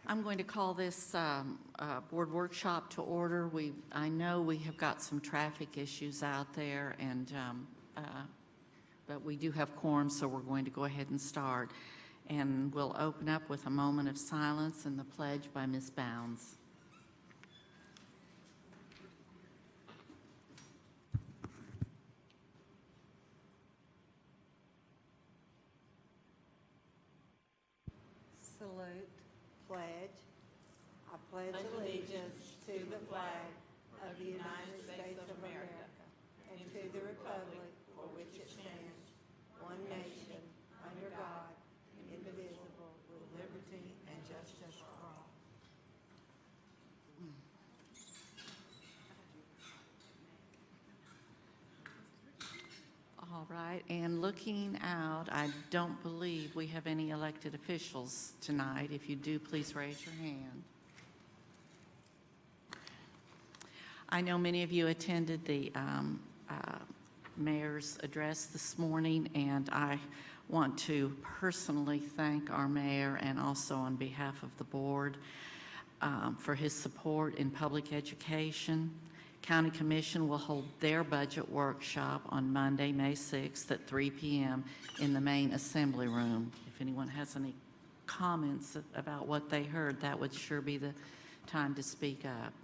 I'm going to call this board workshop to order. I know we have got some traffic issues out there, and but we do have quorum, so we're going to go ahead and start. And we'll open up with a moment of silence and the pledge by Ms. Bounds. Salute, pledge. I pledge allegiance to the flag of the United States of America and to the republic for which it stands, one nation, under God, indivisible, with liberty and justice for all. All right, and looking out, I don't believe we have any elected officials tonight. If you do, please raise your hand. I know many of you attended the mayor's address this morning, and I want to personally thank our mayor and also on behalf of the board for his support in public education. County Commission will hold their budget workshop on Monday, May 6th at 3 p.m. in the main assembly room. If anyone has any comments about what they heard, that would sure be the time to speak up.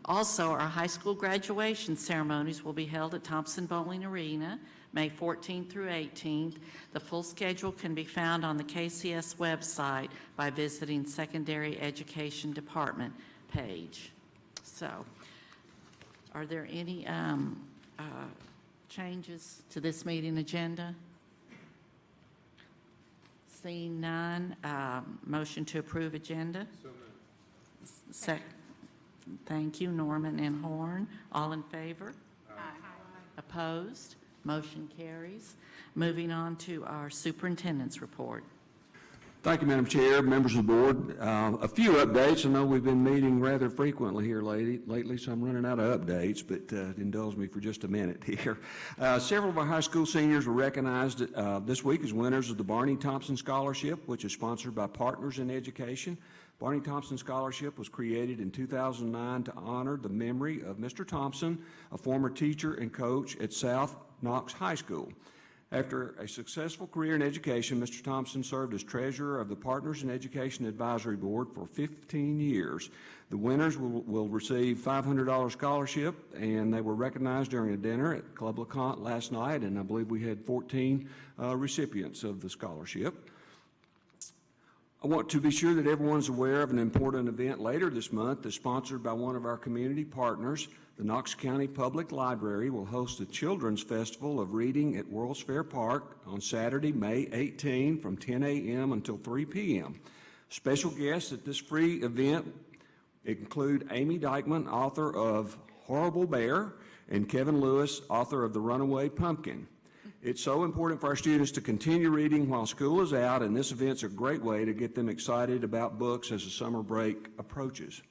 Also, our high school graduation ceremonies will be held at Thompson Bowling Arena, May 14th through 18th. The full schedule can be found on the KCS website by visiting Secondary Education Department page. So, are there any changes to this meeting agenda? Seeing none, motion to approve agenda? So moved. Thank you, Norman and Horn. All in favor? Aye. Opposed? Motion carries. Moving on to our superintendent's report. Thank you, Madam Chair, members of the board. A few updates. I know we've been meeting rather frequently here lately, so I'm running out of updates, but indulge me for just a minute here. Several of our high school seniors were recognized this week as winners of the Barney Thompson Scholarship, which is sponsored by Partners in Education. Barney Thompson Scholarship was created in 2009 to honor the memory of Mr. Thompson, a former teacher and coach at South Knox High School. After a successful career in education, Mr. Thompson served as treasurer of the Partners in Education Advisory Board for 15 years. The winners will receive $500 scholarship, and they were recognized during a dinner at Club LeConte last night, and I believe we had 14 recipients of the scholarship. I want to be sure that everyone's aware of an important event later this month that's sponsored by one of our community partners. The Knox County Public Library will host the Children's Festival of Reading at World's Fair Park on Saturday, May 18 from 10 a.m. until 3 p.m. Special guests at this free event include Amy Dykeman, author of Horrible Bear, and Kevin Lewis, author of The Runaway Pumpkin. It's so important for our students to continue reading while school is out, and this event's a great way to get them excited about books as the summer break approaches.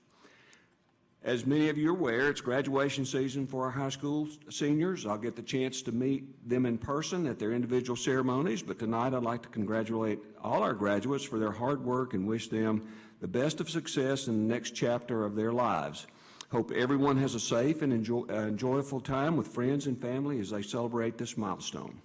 As many of you are aware, it's graduation season for our high school seniors. I'll get the chance to meet them in person at their individual ceremonies, but tonight I'd like to congratulate all our graduates for their hard work and wish them the best of success in the next chapter of their lives. Hope everyone has a safe and enjoyable time with friends and family as they celebrate this milestone.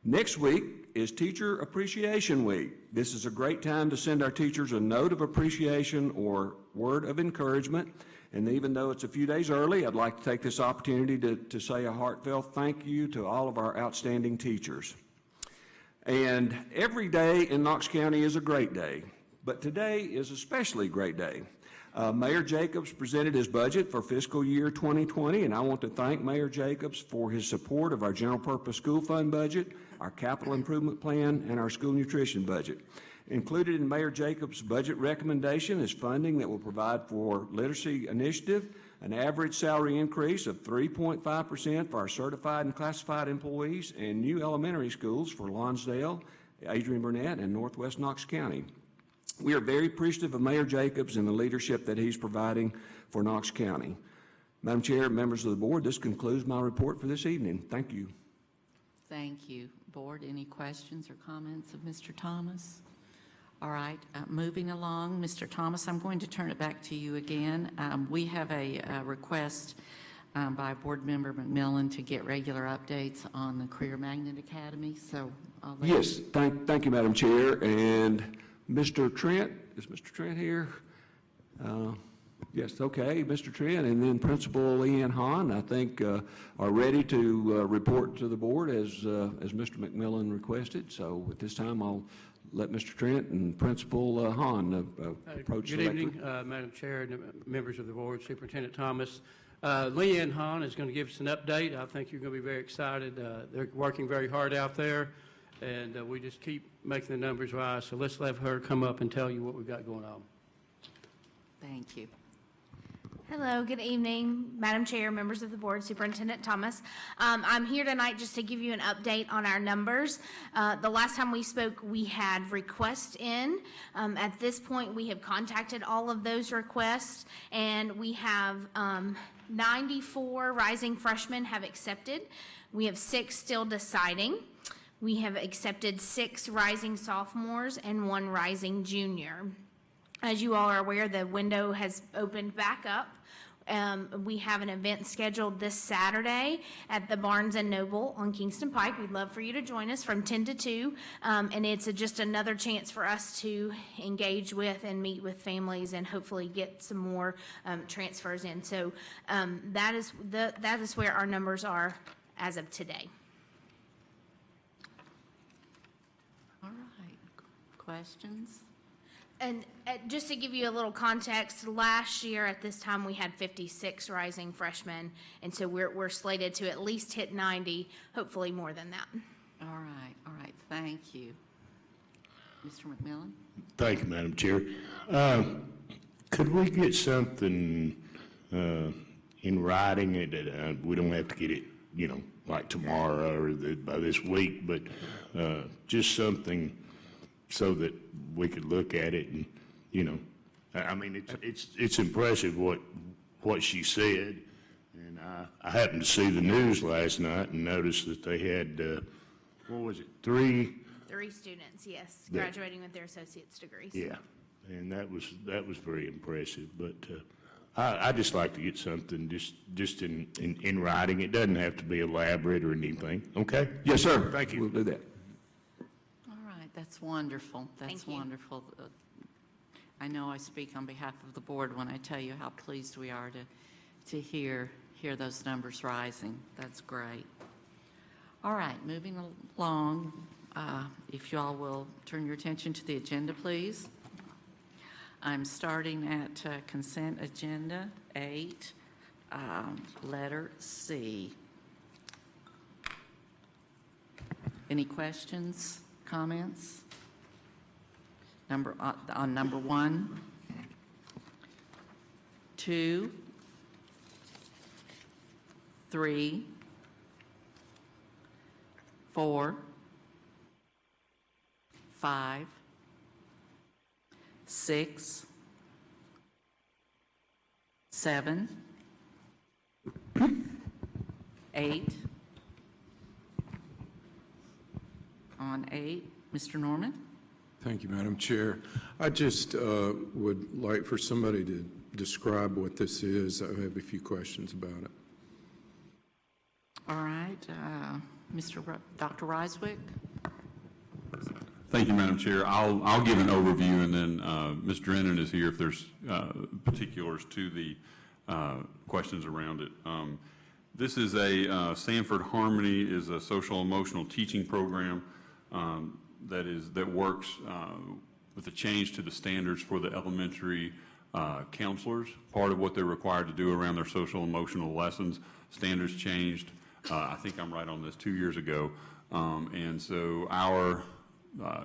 Next week is Teacher Appreciation Week. This is a great time to send our teachers a note of appreciation or word of encouragement. And even though it's a few days early, I'd like to take this opportunity to say a heartfelt thank you to all of our outstanding teachers. And every day in Knox County is a great day, but today is especially a great day. Mayor Jacobs presented his budget for fiscal year 2020, and I want to thank Mayor Jacobs for his support of our general purpose school fund budget, our capital improvement plan, and our school nutrition budget. Included in Mayor Jacobs' budget recommendation is funding that will provide for literacy initiative, an average salary increase of 3.5% for our certified and classified employees, and new elementary schools for Lonsdale, Adrian Burnett, and Northwest Knox County. We are very appreciative of Mayor Jacobs and the leadership that he's providing for Knox County. Madam Chair, members of the board, this concludes my report for this evening. Thank you. Thank you. Board, any questions or comments of Mr. Thomas? All right, moving along, Mr. Thomas, I'm going to turn it back to you again. We have a request by Board Member McMillan to get regular updates on the Career Magnet Academy, so I'll let Yes, thank you, Madam Chair. And Mr. Trent, is Mr. Trent here? Yes, okay, Mr. Trent, and then Principal Leanne Hahn, I think, are ready to report to the board as Mr. McMillan requested. So at this time, I'll let Mr. Trent and Principal Hahn approach the Good lectern. evening, Madam Chair and members of the board, Superintendent Thomas. Leanne Hahn is going to give us an update. I think you're going to be very excited. They're working very hard out there, and we just keep making the numbers rise. So let's let her come up and tell you what we've got going on. Thank you. Hello, good evening, Madam Chair, members of the board, Superintendent Thomas. I'm here tonight just to give you an update on our numbers. The last time we spoke, we had requests in. At this point, we have contacted all of those requests, and we have 94 rising freshmen have accepted. We have 6 still deciding. We have accepted 6 rising sophomores and 1 rising junior. As you all are aware, the window has opened back up. We have an event scheduled this Saturday at the Barnes & Noble on Kingston Pike. We'd love for you to join us from 10 to 2, and it's just another chance for us to engage with and meet with families and hopefully get some more transfers in. So that is where our numbers are as of today. All right, questions? And just to give you a little context, last year at this time we had 56 rising freshmen, and so we're slated to at least hit 90, hopefully more than that. All right, thank you. Mr. McMillan? Thank you, Madam Chair. Could we get something in writing? We don't have to get it, like tomorrow or by this week, but just something so that we could look at it and, I mean, it's impressive what she said. And I happened to see the news last night and noticed that they had, what was it, 3? 3 students, yes, graduating with their associate's degrees. Yeah, and that was very impressive. But I just like to get something just in writing. It doesn't have to be elaborate or anything. Okay? Yes, sir. Thank you. We'll do that. All right, that's wonderful. That's Thank you. wonderful. I know I speak on behalf of the board when I tell you how pleased we are to hear those numbers rising. That's great. All right, moving along, if you all will turn your attention to the agenda, please. I'm starting at consent agenda 8, letter C. Any questions, comments? On number 1, 2, 3, 4, 5, 6, 7, 8. On 8, Mr. Norman? Thank you, Madam Chair. I just would like for somebody to describe what this is. I have a few questions about it. All right, Dr. Ryswick? Thank you, Madam Chair. I'll give an overview, and then Ms. Drennan is here if there's particulars to the questions around it. This is a Sanford Harmony is a social emotional teaching program that works with the change to the standards for the elementary counselors. Part of what they're required to do around their social emotional lessons, standards changed, I think I'm right on this, 2 years ago. And so our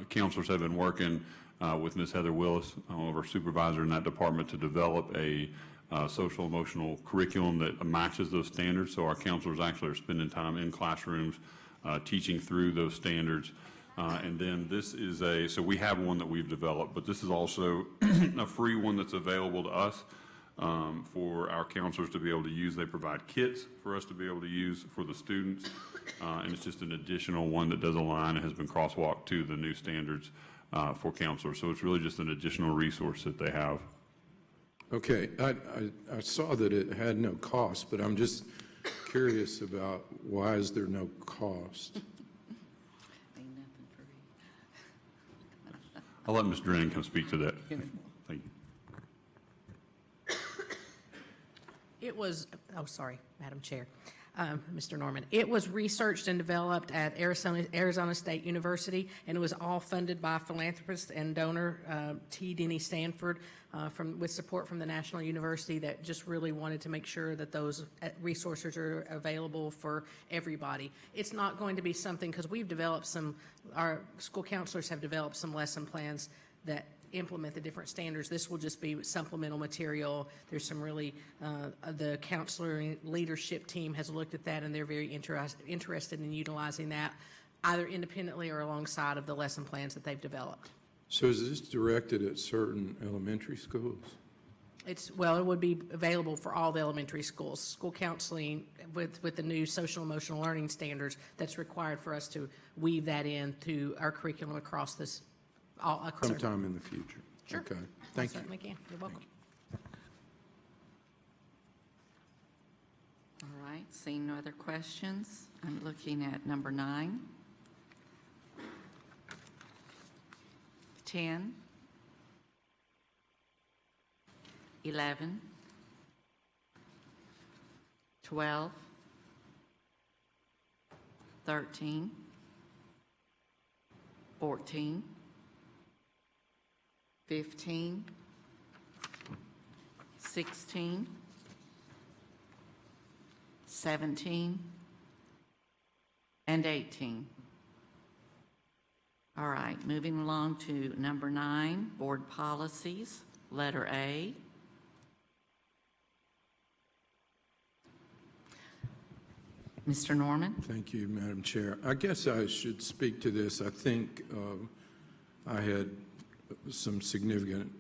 counselors have been working with Ms. Heather Willis, our supervisor in that department, to develop a social emotional curriculum that matches those standards. So our counselors actually are spending time in classrooms teaching through those standards. And then this is so we have one that we've developed, but this is also a free one that's available to us for our counselors to be able to use. They provide kits for us to be able to use for the students, and it's just an additional one that does align and has been crosswalked to the new standards for counselors. So it's really just an additional resource that they have. Okay, I saw that it had no cost, but I'm just curious about why is there no cost? Ain't nothing free. I'll let Ms. Drennan come speak to that. Thank you. It was, oh, sorry, Madam Chair, Mr. Norman. It was researched and developed at Arizona State University, and it was all funded by philanthropist and donor T. Denny Stanford, with support from the National University, that just really wanted to make sure that those resources are available for everybody. It's not going to be something, because we've developed our school counselors have developed some lesson plans that implement the different standards. This will just be supplemental material. There's some really, the counselor leadership team has looked at that, and they're very interested in utilizing that either independently or alongside of the lesson plans that they've developed. So is this directed at certain elementary schools? Well, it would be available for all the elementary schools. School counseling with the new social emotional learning standards, that's required for us to weave that into our curriculum across this. Sometime in the future? Sure. Okay, I thank you. certainly can. You're welcome. All right, seeing no other questions, I'm looking at number 9, 10, 11, 12, 13, 14, 15, 16, 17, and 18. All right, moving along to number 9, board policies, letter A. Mr. Norman? Thank you, Madam Chair. I guess I should speak to this. I think I had some significant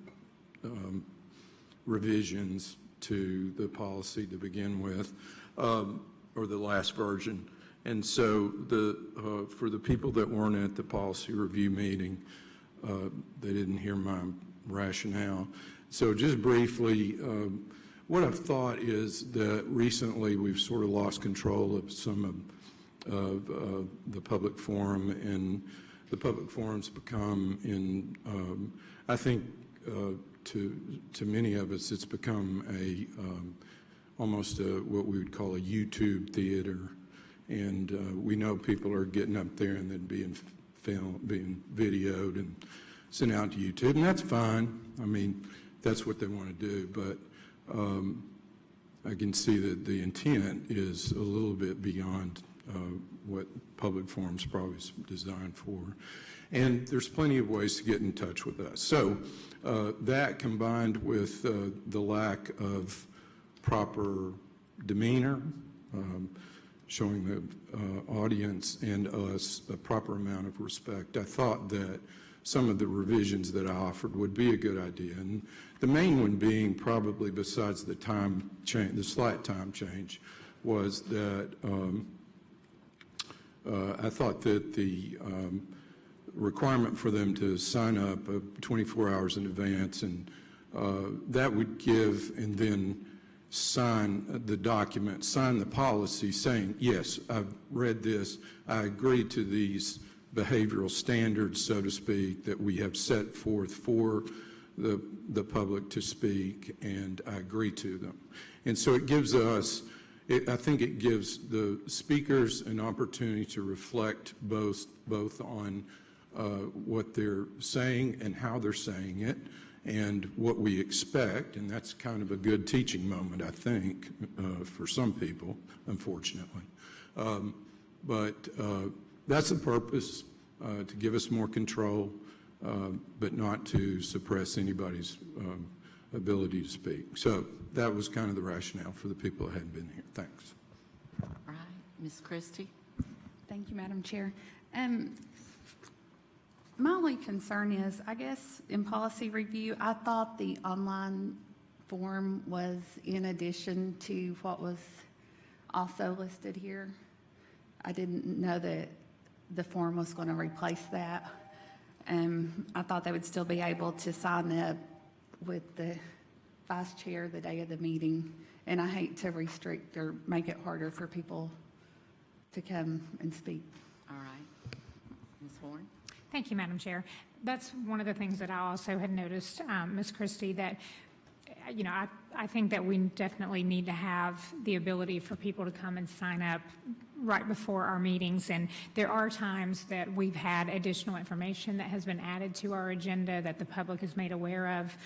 revisions to the policy to begin with, or the last version. And so for the people that weren't at the policy review meeting, they didn't hear my rationale. So just briefly, what I've thought is that recently we've sort of lost control of some of the public forum, and the public forum's become, I think to many of us, it's become almost what we would call a YouTube theater. And we know people are getting up there and then being filmed, being videoed and sent out to YouTube, and that's fine. I mean, that's what they want to do, but I can see that the intent is a little bit beyond what public forum's probably designed for. And there's plenty of ways to get in touch with us. So that combined with the lack of proper demeanor, showing the audience and us a proper amount of respect, I thought that some of the revisions that I offered would be a good idea. And the main one being, probably besides the time change, the slight time change, was that I thought that the requirement for them to sign up 24 hours in advance, and that would give, and then sign the document, sign the policy saying, yes, I've read this, I agree to these behavioral standards, so to speak, that we have set forth for the public to speak, and I agree to them. And so it gives us, I think it gives the speakers an opportunity to reflect both on what they're saying and how they're saying it, and what we expect, and that's kind of a good teaching moment, I think, for some people, unfortunately. But that's the purpose, to give us more control, but not to suppress anybody's ability to speak. So that was kind of the rationale for the people that hadn't been here. Thanks. All right, Ms. Christie? Thank you, Madam Chair. My only concern is, I guess, in policy review, I thought the online form was in addition to what was also listed here. I didn't know that the form was going to replace that. I thought they would still be able to sign up with the vice chair the day of the meeting. And I hate to restrict or make it harder for people to come and speak. All right. Ms. Horn? Thank you, Madam Chair. That's one of the things that I also had noticed, Ms. Christie, that, I think that we definitely need to have the ability for people to come and sign up right before our meetings. And there are times that we've had additional information that has been added to our agenda that the public is made aware of,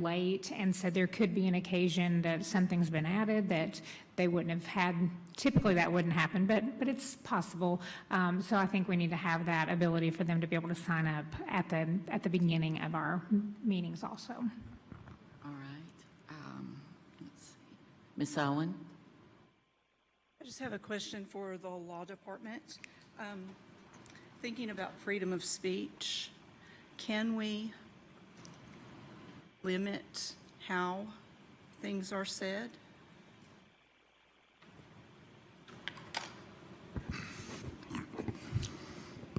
late. And so there could be an occasion that something's been added that they wouldn't have had. Typically that wouldn't happen, but it's possible. So I think we need to have that ability for them to be able to sign up at the beginning of our meetings also. All right. Let's see. Ms. Owen? I just have a question for the law department. Thinking about freedom of speech, can we limit how things are said?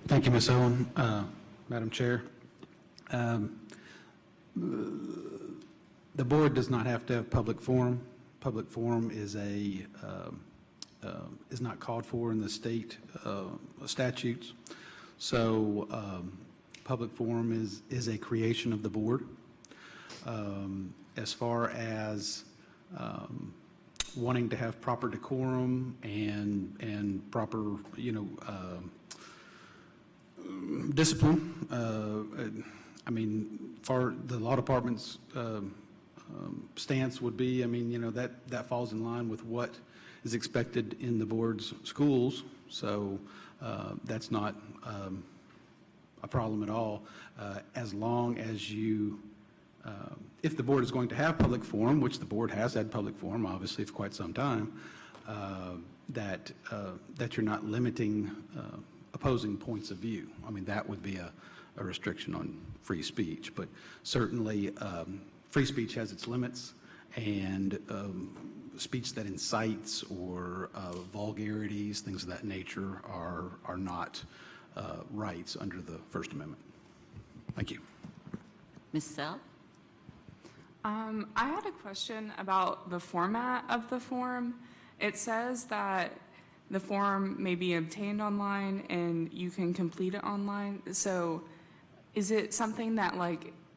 Thank you, Ms. Owen. Madam Chair, the board does not have to have public forum. Public forum is not called for in the state statutes. So public forum is a creation of the board. As far as wanting to have proper decorum and proper, discipline, for the law department's stance would be, that falls in line with what is expected in the board's schools. So that's not a problem at all, as long as you, if the board is going to have public forum, which the board has had public forum, obviously, for quite some time, that you're not limiting opposing points of view. That would be a restriction on free speech, but certainly free speech has its limits, and speech that incites or vulgarities, things of that nature, are not rights under the First Amendment. Thank you. Ms. Self? I had a question about the format of the form. It says that the form may be obtained online and you can complete it online. So is it something that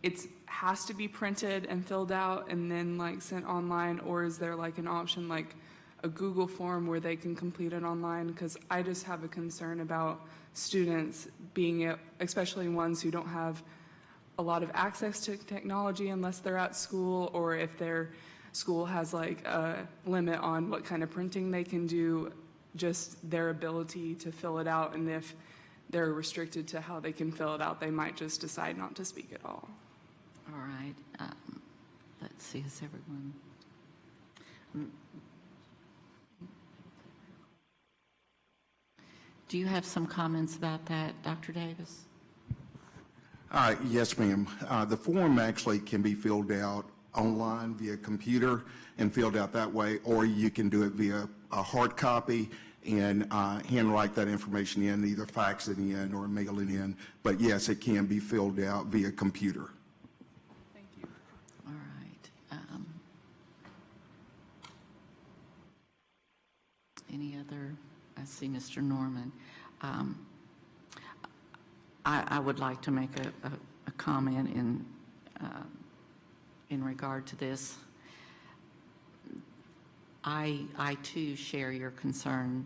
it has to be printed and filled out and then sent online, or is there an option like a Google form where they can complete it online? Because I just have a concern about students being, especially ones who don't have a lot of access to technology unless they're at school, or if their school has a limit on what kind of printing they can do, just their ability to fill it out. And if they're restricted to how they can fill it out, they might just decide not to speak at all. All right. Let's see, is everyone? Do you have some comments about that, Dr. Davis? Yes, ma'am. The form actually can be filled out online via computer and filled out that way, or you can do it via a hard copy and handwrite that information in, either fax it in or mail it in. But yes, it can be filled out via computer. Thank you. All right. Any other? I see Mr. Norman. I would like to make a comment in regard to this. I too share your concern,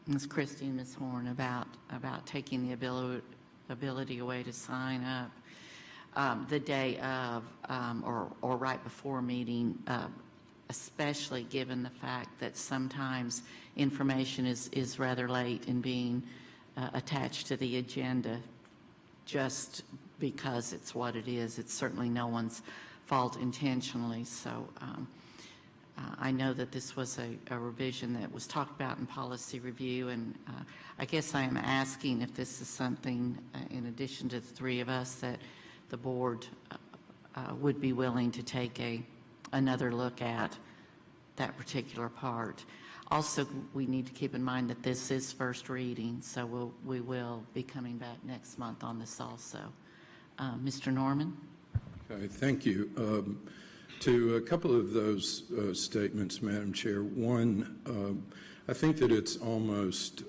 Ms. Christie and Ms. Horn, about taking the ability away to sign up the day of or right before a meeting, especially given the fact that sometimes information is rather late in being attached to the agenda just because it's what it is. It's certainly no one's fault intentionally. So I know that this was a revision that was talked about in policy review, and I guess I am asking if this is something, in addition to the three of us, that the board would be willing to take another look at that particular part. Also, we need to keep in mind that this is first reading, so we will be coming back next month on this also. Mr. Norman? Okay, thank you. To a couple of those statements, Madam Chair. One, I think that it's almost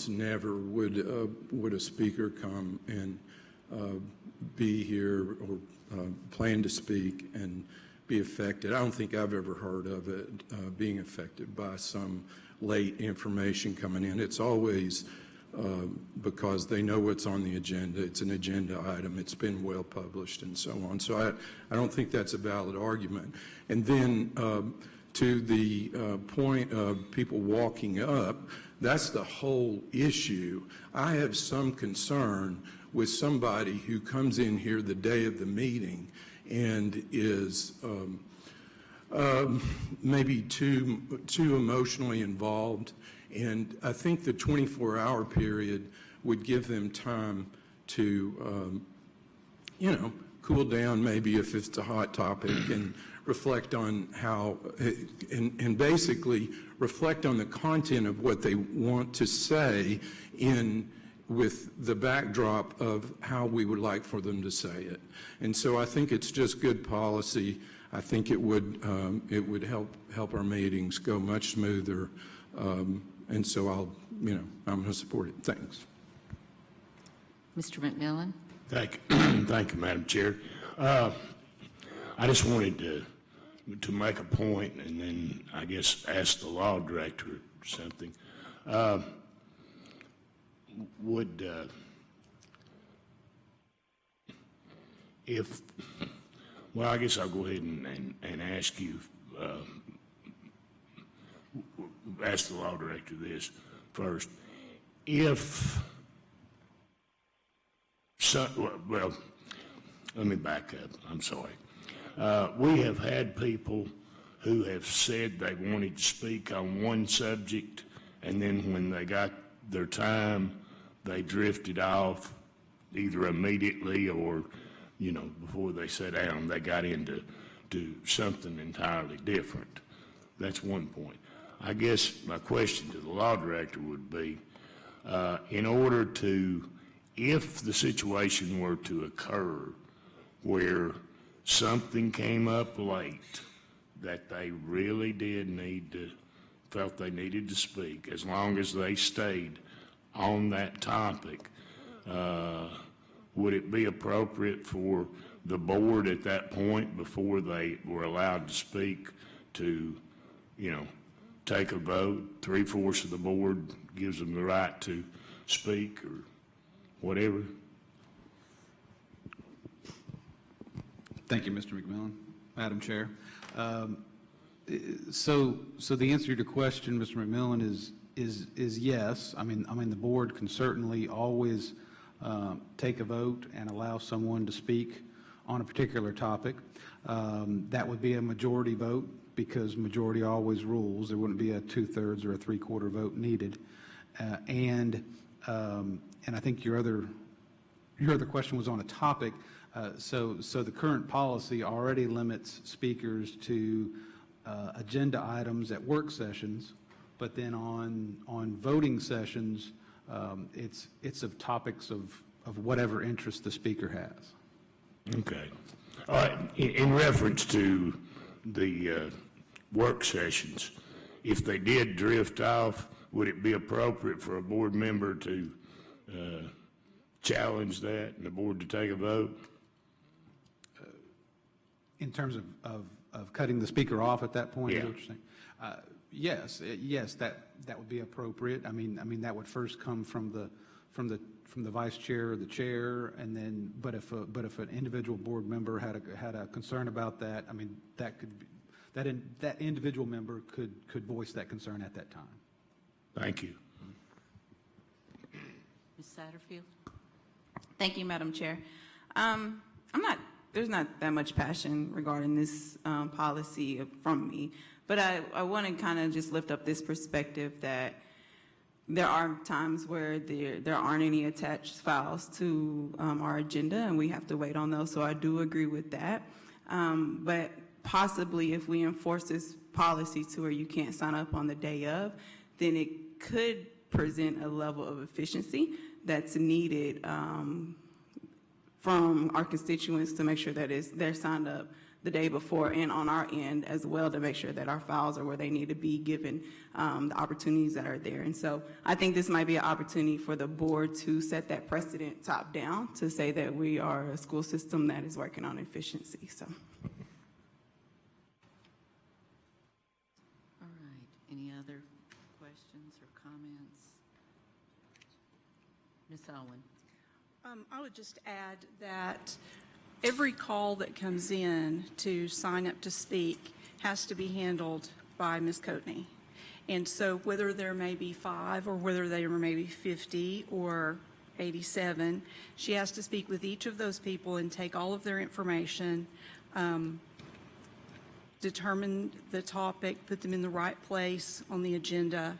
never would a speaker come and be here or plan to speak and be affected. I don't think I've ever heard of it being affected by some late information coming in. It's always because they know what's on the agenda. It's an agenda item. It's been well published and so on. So I don't think that's a valid argument. And then to the point of people walking up, that's the whole issue. I have some concern with somebody who comes in here the day of the meeting and is maybe too emotionally involved. And I think the 24-hour period would give them time to, cool down maybe if it's a hot topic and reflect on how, and basically reflect on the content of what they want to say with the backdrop of how we would like for them to say it. And so I think it's just good policy. I think it would help our meetings go much smoother. And so I'm going to support it. Thanks. Mr. McMillan? Thank you. Thank you, Madam Chair. I just wanted to make a point and then I guess ask the law director something. Well, I guess I'll go ahead and ask you, ask the law director this first. Well, let me back up. I'm sorry. We have had people who have said they wanted to speak on one subject, and then when they got their time, they drifted off either immediately or, before they sat down, they got into something entirely different. That's one point. I guess my question to the law director would be, in order to, if the situation were to occur where something came up late that they really felt they needed to speak, as long as they stayed on that topic, would it be appropriate for the board at that point, before they were allowed to speak, to, take a vote? 3/4 of the board gives them the right to speak or whatever? Thank you, Mr. McMillan. Madam Chair. So the answer to your question, Mr. McMillan, is yes. I mean, the board can certainly always take a vote and allow someone to speak on a particular topic. That would be a majority vote because majority always rules. There wouldn't be a 2/3 or a 3/4 vote needed. And I think your other question was on a topic. So the current policy already limits speakers to agenda items at work sessions, but then on voting sessions, it's of topics of whatever interest the speaker has. Okay. All right. In reference to the work sessions, if they did drift off, would it be appropriate for a board member to challenge that and the board to take a vote? In terms of cutting the speaker off at that point, yeah. Is that what you're saying? Yes, that would be appropriate. I mean that would first come from the vice chair or the chair, and then but if an individual board member had a concern about that, I mean that could be, that individual member could voice that concern at that time. Thank you. Ms. Satterfield? Thank you, Madam Chair. There's not that much passion regarding this policy from me, but I want to kind of just lift up this perspective that there are times where there aren't any attached files to our agenda, and we have to wait on those, so I do agree with that. But possibly if we enforce this policy to where you can't sign up on the day of, then it could present a level of efficiency that's needed from our constituents to make sure that they're signed up the day before, and on our end as well to make sure that our files are where they need to be given the opportunities that are there. And so I think this might be an opportunity for the board to set that precedent top down to say that we are a school system that is working on efficiency. So. All right. Any other questions or comments? Ms. Owen. I would just add that every call that comes in to sign up to speak has to be handled by Ms. Coatney. And so whether there may be 5 or whether there may be 50 or 87, she has to speak with each of those people and take all of their information, determine the topic, put them in the right place on the agenda,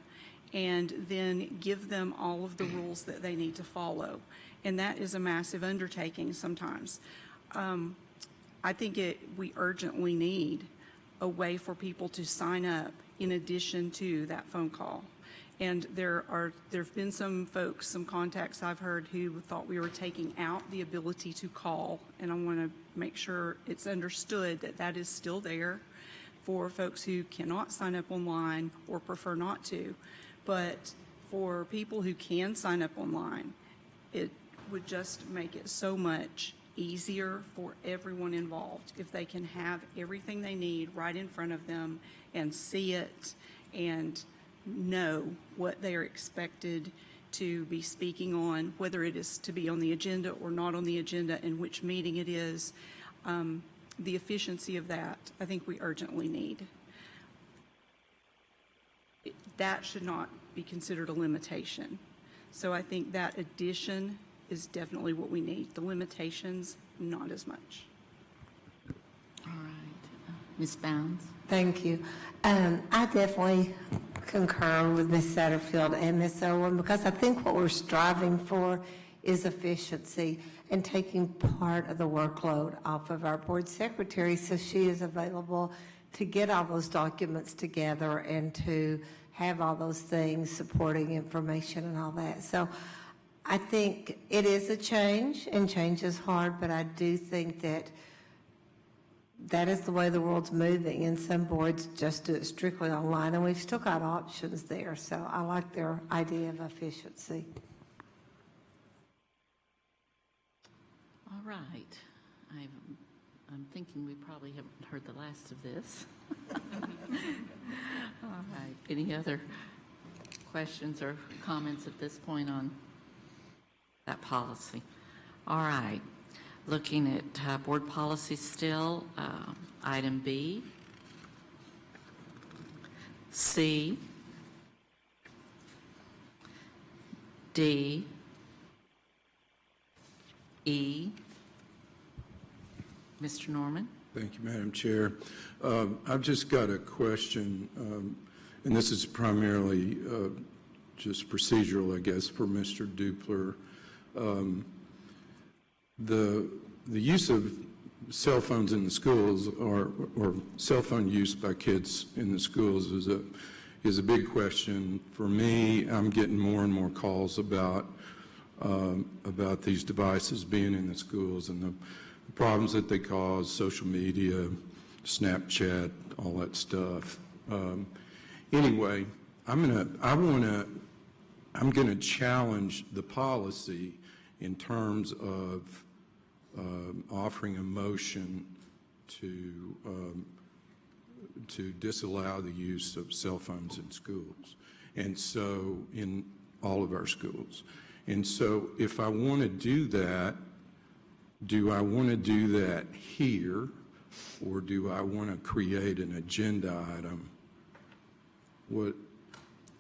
and then give them all of the rules that they need to follow. And that is a massive undertaking sometimes. I think we urgently need a way for people to sign up in addition to that phone call. And there have been some folks, some contacts I've heard who thought we were taking out the ability to call, and I want to make sure it's understood that that is still there for folks who cannot sign up online or prefer not to. But for people who can sign up online, it would just make it so much easier for everyone involved if they can have everything they need right in front of them and see it and know what they are expected to be speaking on, whether it is to be on the agenda or not on the agenda, and which meeting it is. The efficiency of that, I think we urgently need. That should not be considered a limitation. So I think that addition is definitely what we need. The limitations, not as much. All right. Ms. Bounds? Thank you. I definitely concur with Ms. Satterfield and Ms. Owen, because I think what we're striving for is efficiency and taking part of the workload off of our board secretary so she is available to get all those documents together and to have all those things, supporting information and all that. So I think it is a change, and change is hard, but I do think that that is the way the world's moving, and some boards just do it strictly online, and we've still got options there. So I like their idea of efficiency. All right. I'm thinking we probably haven't heard the last of this. All right. Any other questions or comments at this point on that policy? All right. Looking at board policy still, item B, C, D, E. Mr. Norman? Thank you, Madam Chair. I've just got a question, and this is primarily just procedural, I guess, for Mr. Dupler. The use of cell phones in the schools, or cell phone use by kids in the schools, is a big question. For me, I'm getting more and more calls about these devices being in the schools and the problems that they cause, social media, Snapchat, all that stuff. Anyway, I'm gonna challenge the policy in terms of offering a motion to disallow the use of cell phones in schools, and so in all of our schools. And so if I want to do that, do I want to do that here, or do I want to create an agenda item? I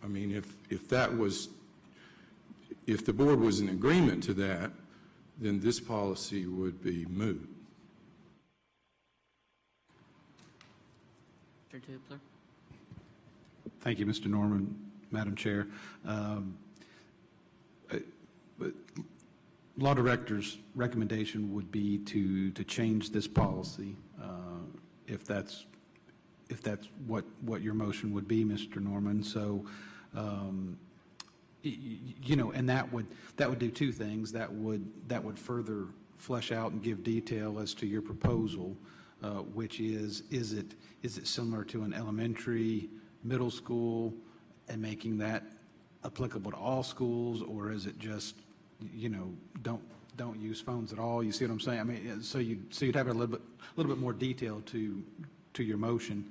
mean, if the board was in agreement to that, then this policy would be moot. Mr. Dupler? Thank you, Mr. Norman, Madam Chair. But law director's recommendation would be to change this policy if that's what your motion would be, Mr. Norman. So, and that would do two things. That would further flesh out and give detail as to your proposal, which is it similar to an elementary, middle school, and making that applicable to all schools, or is it just, don't use phones at all? You see what I'm saying? I mean, so you'd have a little bit more detail to your motion.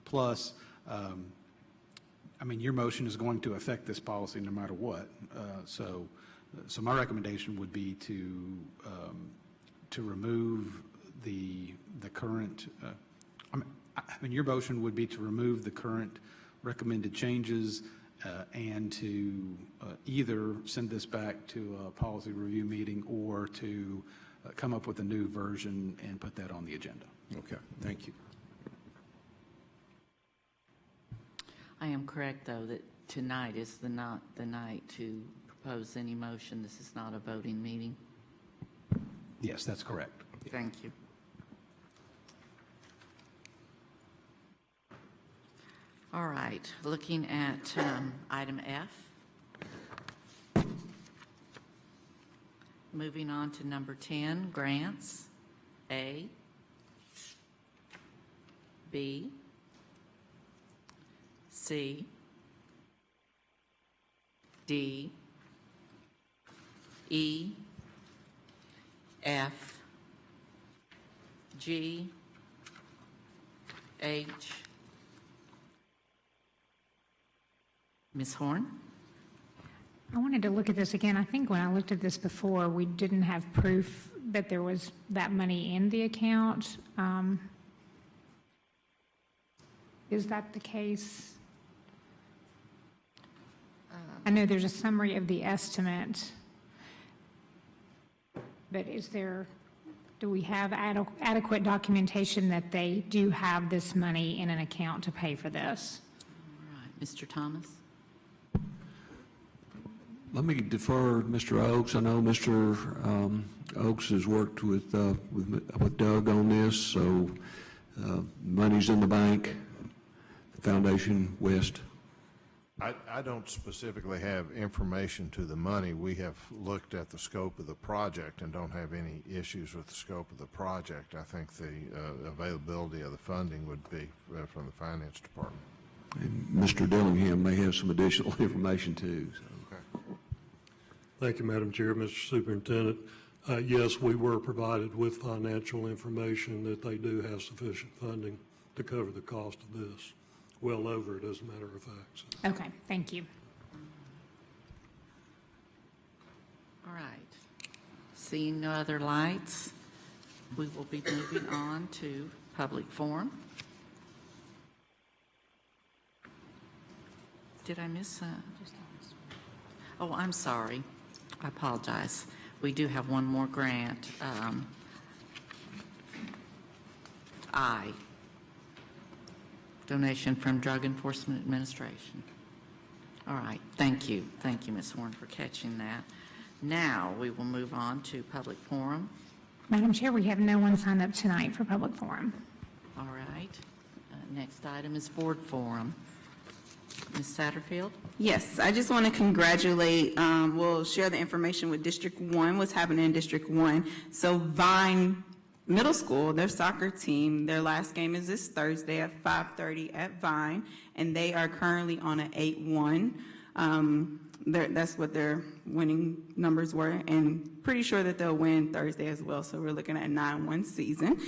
Plus, I mean, your motion is going to affect this policy no matter what. So my recommendation would be to remove the current. I mean, your motion would be to remove the current recommended changes and to either send this back to a policy review meeting or to come up with a new version and put that on the agenda. Okay, thank you. I am correct, though, that tonight is not the night to propose any motion. This is not a voting meeting. Yes, that's correct. Thank you. All right, looking at item F. Moving on to number 10, grants. A, B, C, D, E, F, G, H. Ms. Horn? I wanted to look at this again. I think when I looked at this before, we didn't have proof that there was that money in the account. Is that the case? I know there's a summary of the estimate, but do we have adequate documentation that they do have this money in an account to pay for this? All right, Mr. Thomas? Let me defer Mr. Oakes. I know Mr. Oakes has worked with Doug on this, so money's in the bank, Foundation West. I don't specifically have information to the money. We have looked at the scope of the project and don't have any issues with the scope of the project. I think the availability of the funding would be from the Finance Department. And Mr. Dillingham may have some additional information too. So. Thank you, Madam Chair. Mr. Superintendent, yes, we were provided with financial information that they do have sufficient funding to cover the cost of this. Well over it, as a matter of fact. So. Okay, thank you. All right. Seeing no other lights, we will be moving on to public forum. Did I miss Oh, I'm sorry. I apologize. We do have one more grant. I. Donation from Drug Enforcement Administration. All right. Thank you. Thank you, Ms. Horn, for catching that. Now we will move on to public forum. Madam Chair, we have no one signed up tonight for public forum. All right. Next item is board forum. Ms. Satterfield? Yes, I just want to congratulate, we'll share the information with District 1, what's happening in District 1. So Vine Middle School, their soccer team, their last game is this Thursday at 5:30 at Vine, and they are currently on an 8-1. That's what their winning numbers were, and pretty sure that they'll win Thursday as well, so we're looking at a 9-1 season.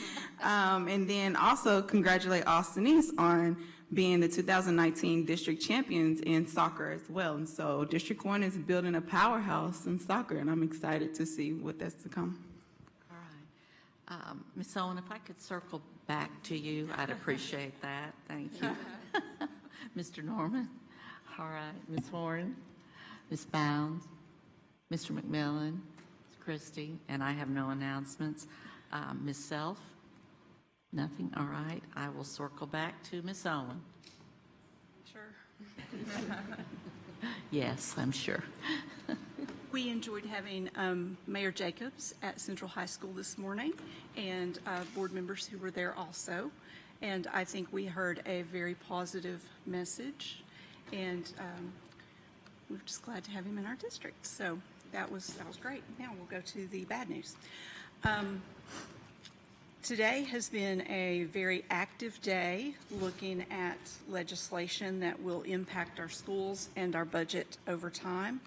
And then also congratulate Austin East on being the 2019 district champions in soccer as well. And so District 1 is building a powerhouse in soccer, and I'm excited to see what that's to come. All right. Ms. Owen, if I could circle back to you, I'd appreciate that. Thank you. Mr. Norman? All right. Ms. Horn? Ms. Bounds? Mr. McMillan? Ms. Christie? And I have no announcements. Ms. Self? Nothing? All right. I will circle back to Ms. Owen. Sure. Yes, I'm sure. We enjoyed having Mayor Jacobs at Central High School this morning, and board members who were there also. And I think we heard a very positive message, and we're just glad to have him in our district. So that was great. Now we'll go to the bad news. Today has been a very active day looking at legislation that will impact our schools and our budget over time.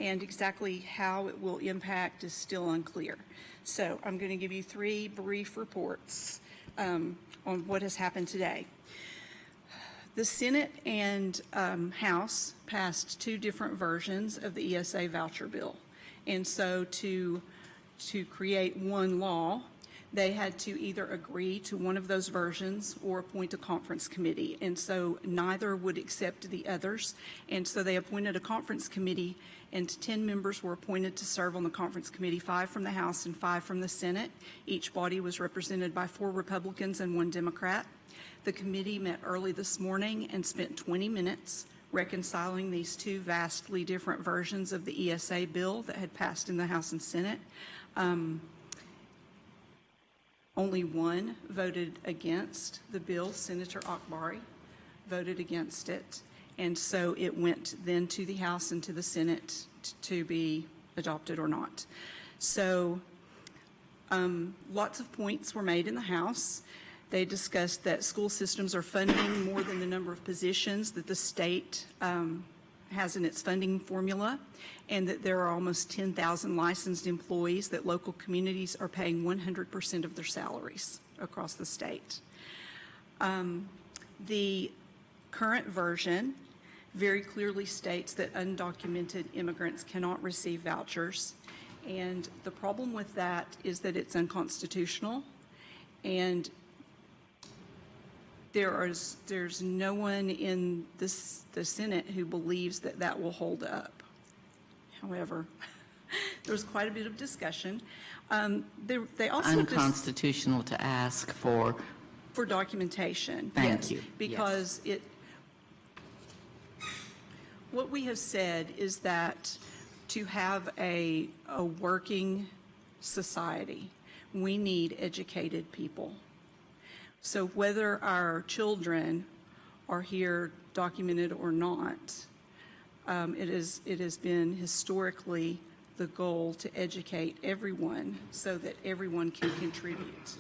And exactly how it will impact is still unclear. So I'm going to give you 3 brief reports on what has happened today. The Senate and House passed 2 different versions of the ESA voucher bill. And so to create one law, they had to either agree to one of those versions or appoint a conference committee. And so neither would accept the others. And so they appointed a conference committee, and 10 members were appointed to serve on the conference committee, 5 from the House and 5 from the Senate. Each body was represented by 4 Republicans and 1 Democrat. The committee met early this morning and spent 20 minutes reconciling these 2 vastly different versions of the ESA bill that had passed in the House and Senate. Only 1 voted against the bill. Senator Akbari voted against it. And so it went then to the House and to the Senate to be adopted or not. So lots of points were made in the House. They discussed that school systems are funding more than the number of positions that the state has in its funding formula, and that there are almost 10,000 licensed employees that local communities are paying 100% of their salaries across the state. The current version very clearly states that undocumented immigrants cannot receive vouchers, and the problem with that is that it's unconstitutional, and there's no one in the Senate who believes that that will hold up. However, there was quite a bit of discussion. They also unconstitutional to ask for documentation. Thank you. Because what we have said is that to have a working society, we need educated people. So whether our children are here documented or not, it has been historically the goal to educate everyone so that everyone can contribute.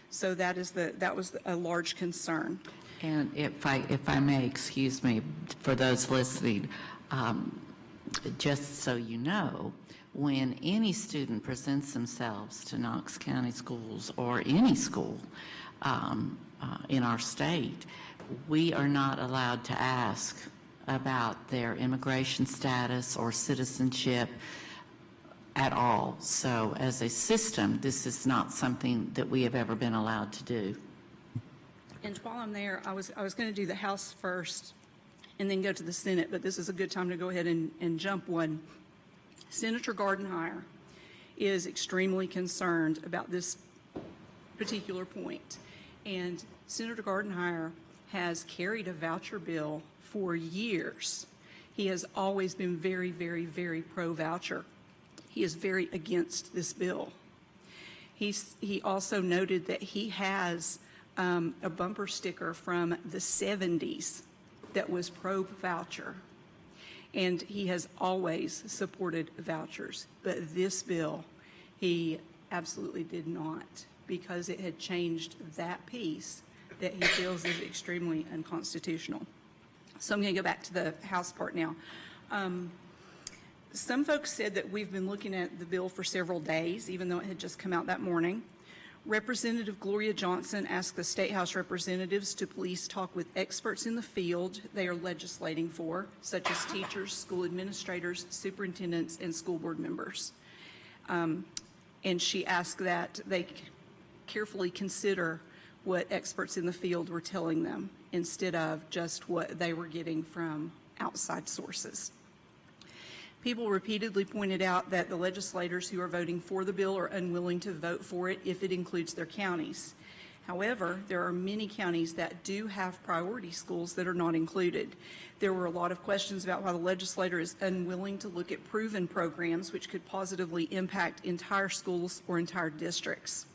So that was a large concern. And if I may, excuse me, for those listening, just so you know, when any student presents themselves to Knox County Schools or any school in our state, we are not allowed to ask about their immigration status or citizenship at all. So as a system, this is not something that we have ever been allowed to do. And while I'm there, I was going to do the House first and then go to the Senate, but this is a good time to go ahead and jump one. Senator Gardenhire is extremely concerned about this particular point. And Senator Gardenhire has carried a voucher bill for years. He has always been very, very, very pro-voucher. He is very against this bill. He also noted that he has a bumper sticker from the 70s that was pro-voucher. And he has always supported vouchers. But this bill, he absolutely did not, because it had changed that piece that he feels is extremely unconstitutional. So I'm going to go back to the House part now. Some folks said that we've been looking at the bill for several days, even though it had just come out that morning. Representative Gloria Johnson asked the State House representatives to please talk with experts in the field they are legislating for, such as teachers, school administrators, superintendents, and school board members. And she asked that they carefully consider what experts in the field were telling them instead of just what they were getting from outside sources. People repeatedly pointed out that the legislators who are voting for the bill are unwilling to vote for it if it includes their counties. However, there are many counties that do have priority schools that are not included. There were a lot of questions about why the legislator is unwilling to look at proven programs which could positively impact entire schools or entire districts.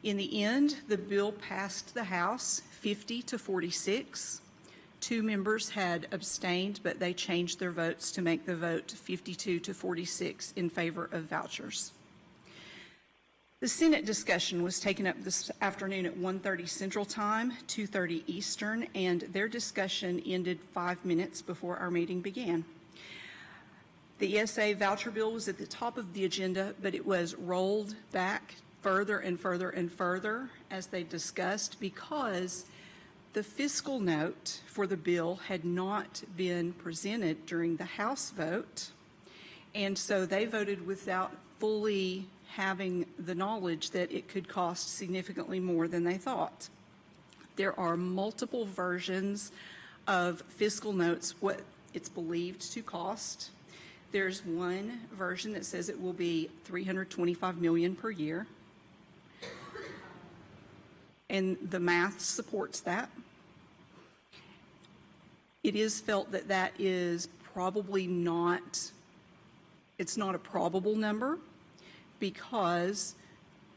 In the end, the bill passed the House 50 to 46. 2 members had abstained, but they changed their votes to make the vote 52 to 46 in favor of vouchers. The Senate discussion was taken up this afternoon at 1:30 Central Time, 2:30 Eastern, and their discussion ended 5 minutes before our meeting began. The ESA voucher bill was at the top of the agenda, but it was rolled back further and further and further as they discussed because the fiscal note for the bill had not been presented during the House vote, and so they voted without fully having the knowledge that it could cost significantly more than they thought. There are multiple versions of fiscal notes, what it's believed to cost. There's one version that says it will be $325 million per year, and the math supports that. It is felt that that is probably not, it's not a probable number because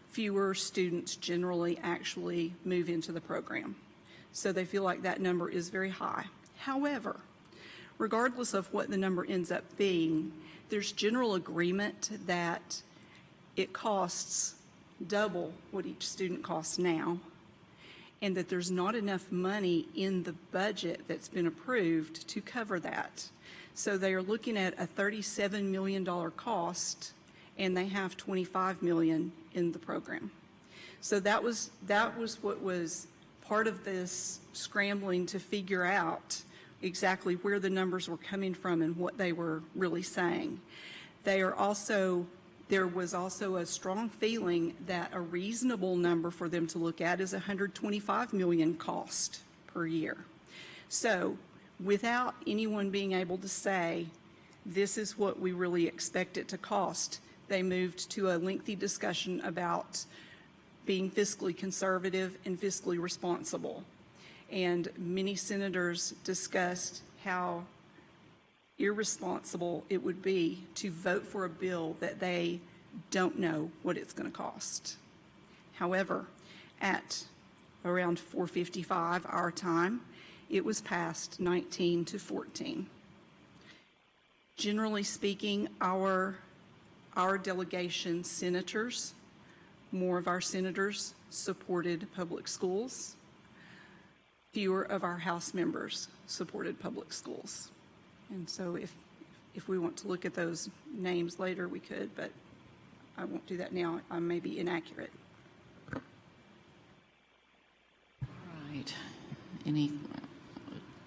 fewer students generally actually move into the program. So they feel like that number is very high. However, regardless of what the number ends up being, there's general agreement that it costs double what each student costs now, and that there's not enough money in the budget that's been approved to cover that. So they are looking at a $37 million cost, and they have $25 million in the program. So that was what was part of this scrambling to figure out exactly where the numbers were coming from and what they were really saying. There was also a strong feeling that a reasonable number for them to look at is $125 million cost per year. So without anyone being able to say, this is what we really expect it to cost, they moved to a lengthy discussion about being fiscally conservative and fiscally responsible. And many senators discussed how irresponsible it would be to vote for a bill that they don't know what it's going to cost. However, at around 4:55 our time, it was passed 19 to 14. Generally speaking, our delegation senators, more of our senators supported public schools. Fewer of our House members supported public schools. And so if we want to look at those names later, we could, but I won't do that now. I may be inaccurate. Right. Any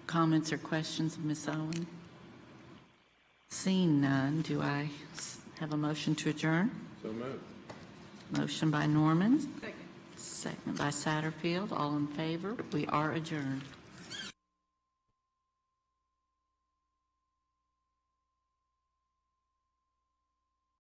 comments or questions of Ms. Owen? Seeing none, do I have a motion to adjourn? So moved. Motion by Norman. Second by Satterfield. All in favor? We are adjourned.